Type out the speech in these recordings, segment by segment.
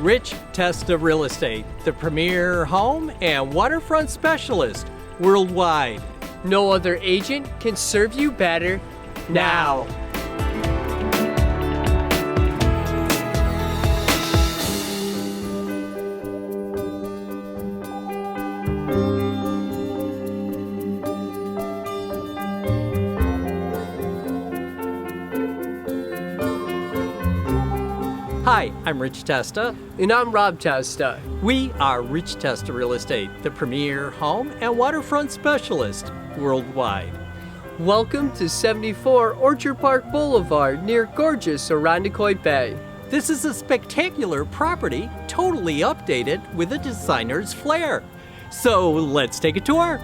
Rich Testa Real Estate, the premier home and waterfront specialist worldwide. No other agent can serve you better now. Hi, I'm Rich Testa. And I'm Rob Testa. We are Rich Testa Real Estate, the premier home and waterfront specialist worldwide. Welcome to 74 Orchard Park Boulevard near gorgeous Irondequoit Bay. This is a spectacular property, totally updated with a designer's flair. So let's take a tour.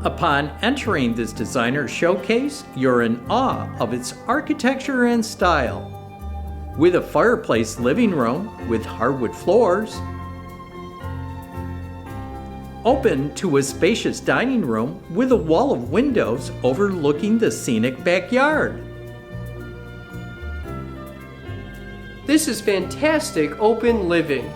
Upon entering this designer showcase, you're in awe of its architecture and style. With a fireplace living room with hardwood floors, open to a spacious dining room with a wall of windows overlooking the scenic backyard. This is fantastic open living.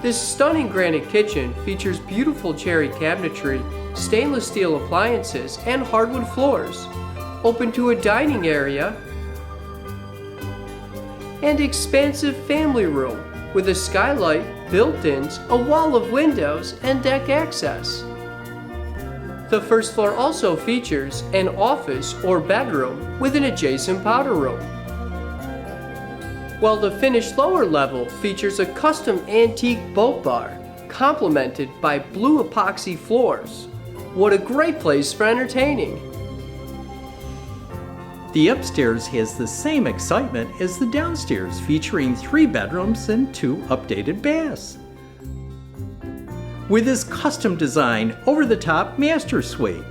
This stunning granite kitchen features beautiful cherry cabinetry, stainless steel appliances, and hardwood floors, open to a dining area and expansive family room with a skylight, built-ins, a wall of windows, and deck access. The first floor also features an office or bedroom with an adjacent powder room, while the finished lower level features a custom antique boat bar complemented by blue epoxy floors. What a great place for entertaining! The upstairs has the same excitement as the downstairs, featuring 3 bedrooms and 2 updated baths. With this custom design over-the-top master suite,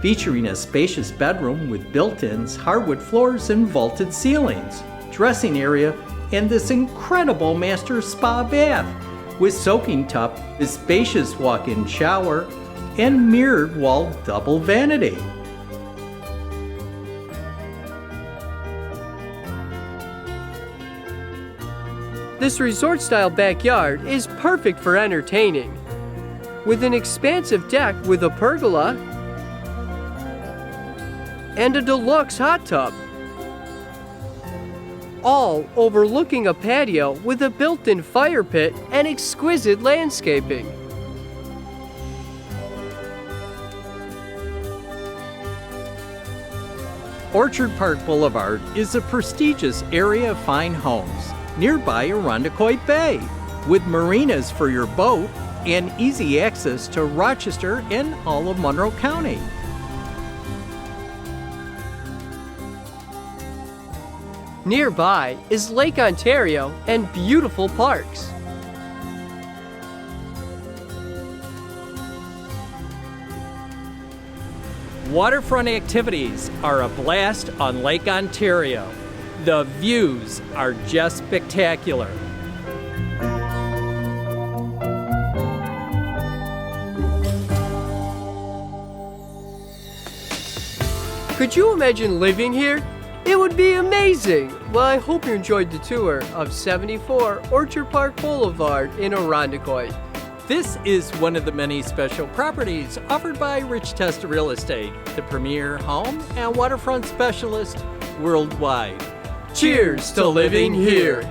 featuring a spacious bedroom with built-ins, hardwood floors, and vaulted ceilings, dressing area, and this incredible master spa bath with soaking tub, a spacious walk-in shower, and mirrored wall double vanity. This resort-style backyard is perfect for entertaining, with an expansive deck with a pergola and a deluxe hot tub, all overlooking a patio with a built-in fire pit and exquisite landscaping. Orchard Park Boulevard is a prestigious area of fine homes nearby Irondequoit Bay, with marinas for your boat and easy access to Rochester and all of Monroe County. Nearby is Lake Ontario and beautiful parks. Waterfront activities are a blast on Lake Ontario. The views are just spectacular. Could you imagine living here? It would be amazing! Well, I hope you enjoyed the tour of 74 Orchard Park Boulevard in Irondequoit. This is one of the many special properties offered by Rich Testa Real Estate, the premier home and waterfront specialist worldwide. Cheers to living here!